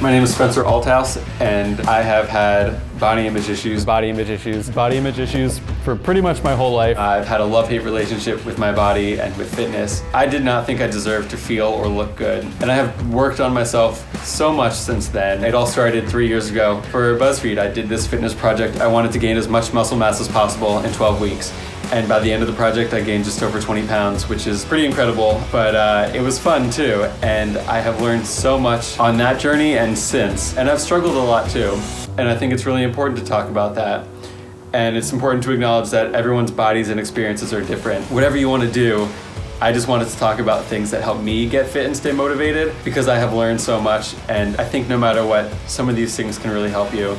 My name is Spencer Althouse, and I have had body image issues for pretty much my whole life. I've had a love-hate relationship with my body and with fitness. I did not think I deserved to feel or look good, and I have worked on myself so much since then. It all started 3 years ago. For BuzzFeed, I did this fitness project. I wanted to gain as much muscle mass as possible in 12 weeks. And by the end of the project, I gained just over 20 pounds, which is pretty incredible, but it was fun too. And I have learned so much on that journey and since. And I've struggled a lot too. And I think it's really important to talk about that. And it's important to acknowledge that everyone's bodies and experiences are different. Whatever you want to do, I just wanted to talk about things that help me get fit and stay motivated, because I have learned so much. And I think no matter what, some of these things can really help you.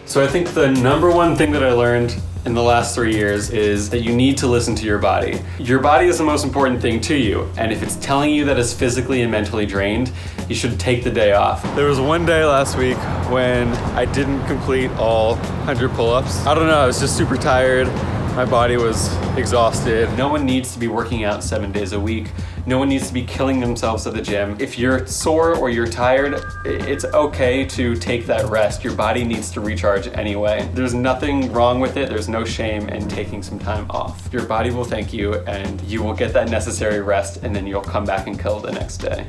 So I think the number one thing that I learned in the last 3 years is that you need to listen to your body. Your body is the most important thing to you, and if it's telling you that it's physically and mentally drained, you should take the day off. There was one day last week when I didn't complete all 100 pull-ups. I don't know, I was just super tired. My body was exhausted. No one needs to be working out 7 days a week. No one needs to be killing themselves at the gym. If you're sore or you're tired, it's okay to take that rest. Your body needs to recharge anyway. There's nothing wrong with it. There's no shame in taking some time off. Your body will thank you, and you will get that necessary rest, and then you'll come back and kill the next day.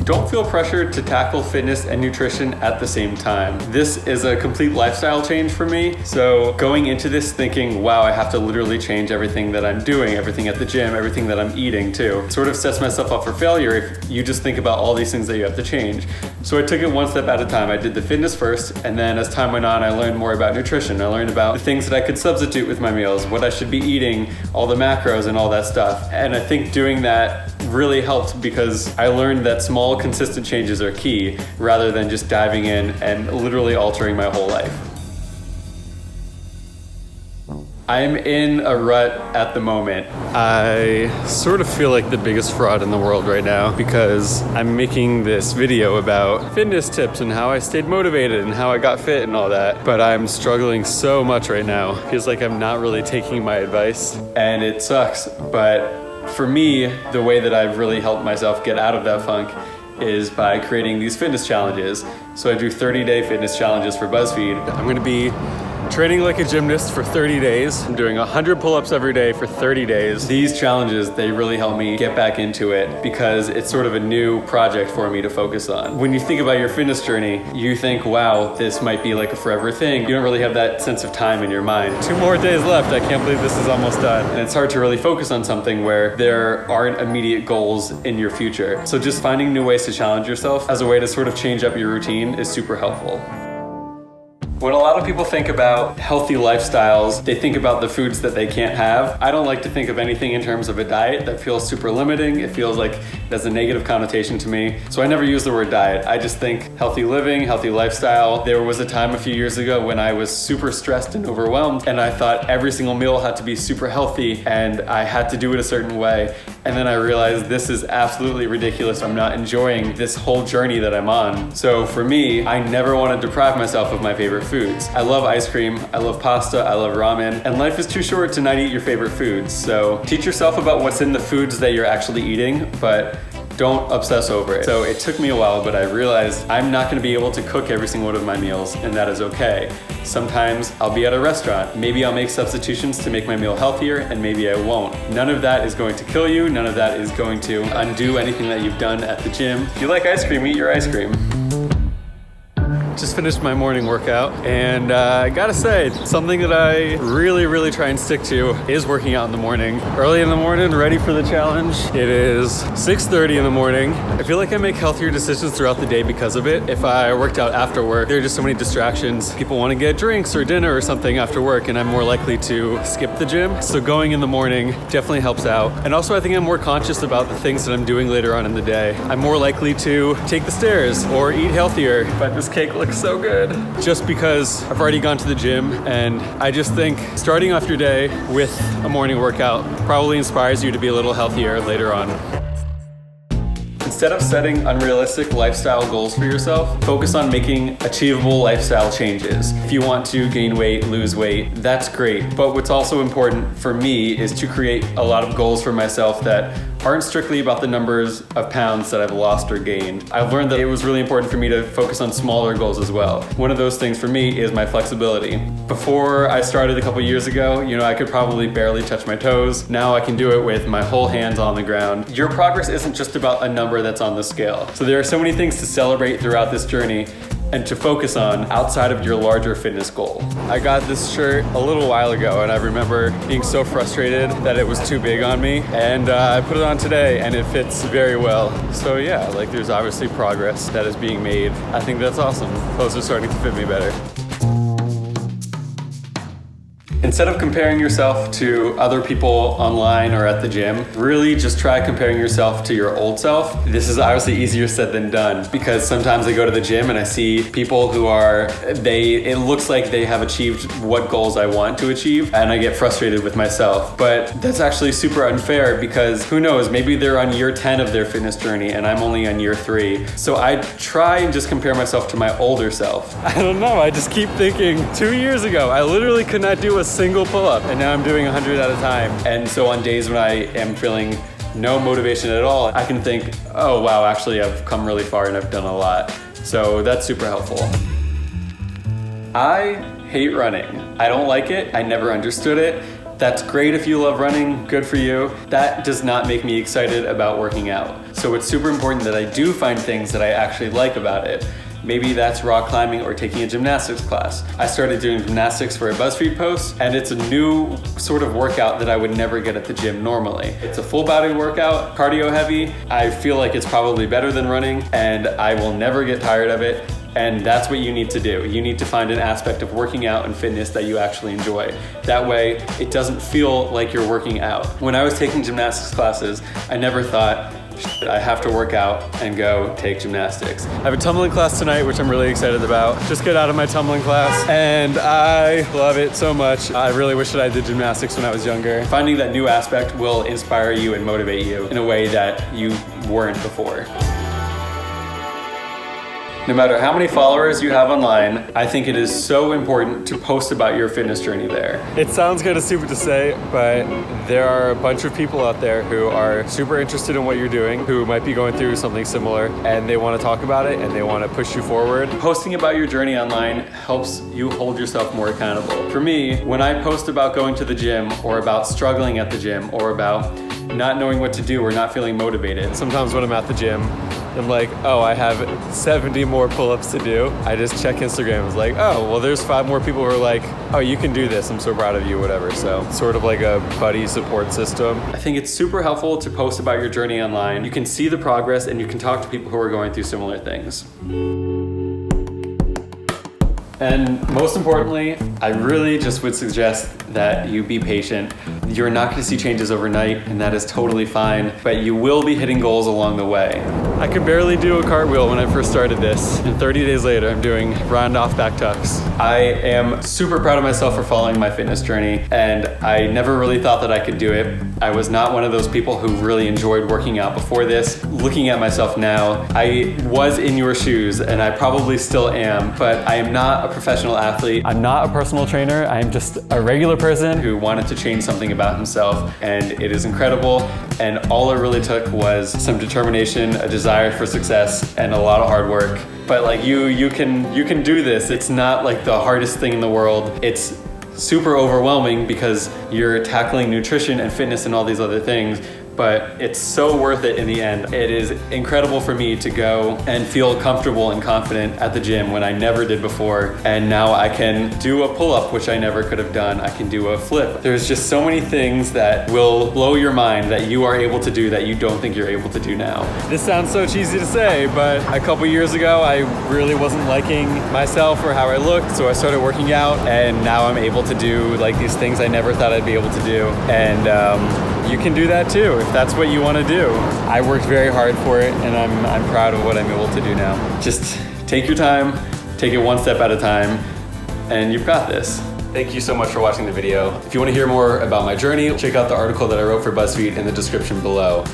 Don't feel pressured to tackle fitness and nutrition at the same time. This is a complete lifestyle change for me. So going into this thinking, wow, I have to literally change everything that I'm doing, everything at the gym, everything that I'm eating too. It sort of sets myself up for failure if you just think about all these things that you have to change. So I took it one step at a time. I did the fitness first, and then as time went on, I learned more about nutrition. I learned about the things that I could substitute with my meals, what I should be eating, all the macros and all that stuff. And I think doing that really helped, because I learned that small, consistent changes are key, rather than just diving in and literally altering my whole life. I'm in a rut at the moment. I sort of feel like the biggest fraud in the world right now, because I'm making this video about fitness tips and how I stayed motivated and how I got fit and all that, but I'm struggling so much right now. Feels like I'm not really taking my advice, and it sucks. But for me, the way that I've really helped myself get out of that funk is by creating these fitness challenges. So I do 30-day fitness challenges for BuzzFeed. I'm gonna be training like a gymnast for 30 days. I'm doing 100 pull-ups every day for 30 days. These challenges, they really help me get back into it, because it's sort of a new project for me to focus on. When you think about your fitness journey, you think, wow, this might be like a forever thing. You don't really have that sense of time in your mind. 2 more days left. I can't believe this is almost done. And it's hard to really focus on something where there aren't immediate goals in your future. So just finding new ways to challenge yourself as a way to sort of change up your routine is super helpful. When a lot of people think about healthy lifestyles, they think about the foods that they can't have. I don't like to think of anything in terms of a diet. That feels super limiting. It feels like it has a negative connotation to me. So I never use the word diet. I just think healthy living, healthy lifestyle. There was a time a few years ago when I was super stressed and overwhelmed, and I thought every single meal had to be super healthy and I had to do it a certain way. And then I realized this is absolutely ridiculous. I'm not enjoying this whole journey that I'm on. So for me, I never want to deprive myself of my favorite foods. I love ice cream, I love pasta, I love ramen, and life is too short to not eat your favorite foods. So teach yourself about what's in the foods that you're actually eating, but don't obsess over it. So it took me a while, but I realized I'm not gonna be able to cook every single one of my meals, and that is okay. Sometimes I'll be at a restaurant. Maybe I'll make substitutions to make my meal healthier, and maybe I won't. None of that is going to kill you. None of that is going to undo anything that you've done at the gym. If you like ice cream, eat your ice cream. Just finished my morning workout, and I gotta say, something that I really try and stick to is working out in the morning. Early in the morning, ready for the challenge. It is 6:30 in the morning. I feel like I make healthier decisions throughout the day because of it. If I worked out after work, there are just so many distractions. People want to get drinks or dinner or something after work, and I'm more likely to skip the gym. So going in the morning definitely helps out. And also I think I'm more conscious about the things that I'm doing later on in the day. I'm more likely to take the stairs or eat healthier. But this cake looks so good. Just because I've already gone to the gym, and I just think starting off your day with a morning workout probably inspires you to be a little healthier later on. Instead of setting unrealistic lifestyle goals for yourself, focus on making achievable lifestyle changes. If you want to gain weight, lose weight, that's great. But what's also important for me is to create a lot of goals for myself that aren't strictly about the numbers of pounds that I've lost or gained. I've learned that it was really important for me to focus on smaller goals as well. One of those things for me is my flexibility. Before I started a couple years ago, I could probably barely touch my toes. Now I can do it with my whole hands on the ground. Your progress isn't just about a number that's on the scale. So there are so many things to celebrate throughout this journey and to focus on outside of your larger fitness goal. I got this shirt a little while ago and I remember being so frustrated that it was too big on me, and I put it on today and it fits very well. So yeah, like there's obviously progress that is being made. I think that's awesome. Clothes are starting to fit me better. Instead of comparing yourself to other people online or at the gym, really just try comparing yourself to your old self. This is obviously easier said than done, because sometimes I go to the gym and I see people who it looks like they have achieved what goals I want to achieve, and I get frustrated with myself. But that's actually super unfair, because who knows, maybe they're on year 10 of their fitness journey and I'm only on year 3. So I try and just compare myself to my older self. I don't know, I just keep thinking 2 years ago, I literally could not do a single pull-up, and now I'm doing 100 at a time. And so on days when I am feeling no motivation at all, I can think, oh wow, actually I've come really far and I've done a lot. So that's super helpful. I hate running. I don't like it. I never understood it. That's great if you love running, good for you. That does not make me excited about working out. So it's super important that I do find things that I actually like about it. Maybe that's rock climbing or taking a gymnastics class. I started doing gymnastics for a BuzzFeed post, and it's a new sort of workout that I would never get at the gym normally. It's a full body workout, cardio heavy. I feel like it's probably better than running, and I will never get tired of it. And that's what you need to do. You need to find an aspect of working out and fitness that you actually enjoy. That way, it doesn't feel like you're working out. When I was taking gymnastics classes, I never thought, I have to work out and go take gymnastics. I have a tumbling class tonight, which I'm really excited about. Just got out of my tumbling class and I love it so much. I really wish that I did gymnastics when I was younger. Finding that new aspect will inspire you and motivate you in a way that you weren't before. No matter how many followers you have online, I think it is so important to post about your fitness journey there. It sounds kind of stupid to say, but there are a bunch of people out there who are super interested in what you're doing, who might be going through something similar, and they want to talk about it and they want to push you forward. Posting about your journey online helps you hold yourself more accountable. For me, when I post about going to the gym or about struggling at the gym or about not knowing what to do or not feeling motivated, sometimes when I'm at the gym, I'm like, oh, I have 70 more pull-ups to do. I just check Instagram. It's like, oh, well, there's 5 more people who are like, oh, you can do this. I'm so proud of you, whatever. So sort of like a buddy support system. I think it's super helpful to post about your journey online. You can see the progress and you can talk to people who are going through similar things. And most importantly, I really just would suggest that you be patient. You're not going to see changes overnight, and that is totally fine, but you will be hitting goals along the way. I could barely do a cartwheel when I first started this, and 30 days later, I'm doing round off back tucks. I am super proud of myself for following my fitness journey, and I never really thought that I could do it. I was not one of those people who really enjoyed working out before this. Looking at myself now, I was in your shoes, and I probably still am, but I am not a professional athlete. I'm not a personal trainer. I'm just a regular person who wanted to change something about himself, and it is incredible. And all it really took was some determination, a desire for success, and a lot of hard work. But like you can do this. It's not like the hardest thing in the world. It's super overwhelming because you're tackling nutrition and fitness and all these other things, but it's so worth it in the end. It is incredible for me to go and feel comfortable and confident at the gym when I never did before. And now I can do a pull-up, which I never could have done. I can do a flip. There's just so many things that will blow your mind that you are able to do that you don't think you're able to do now. This sounds so cheesy to say, but a couple years ago, I really wasn't liking myself or how I looked, so I started working out, and now I'm able to do like these things I never thought I'd be able to do. And you can do that too, if that's what you want to do. I worked very hard for it, and I'm proud of what I'm able to do now. Just take your time, take it one step at a time, and you've got this. Thank you so much for watching the video. If you want to hear more about my journey, check out the article that I wrote for BuzzFeed in the description below.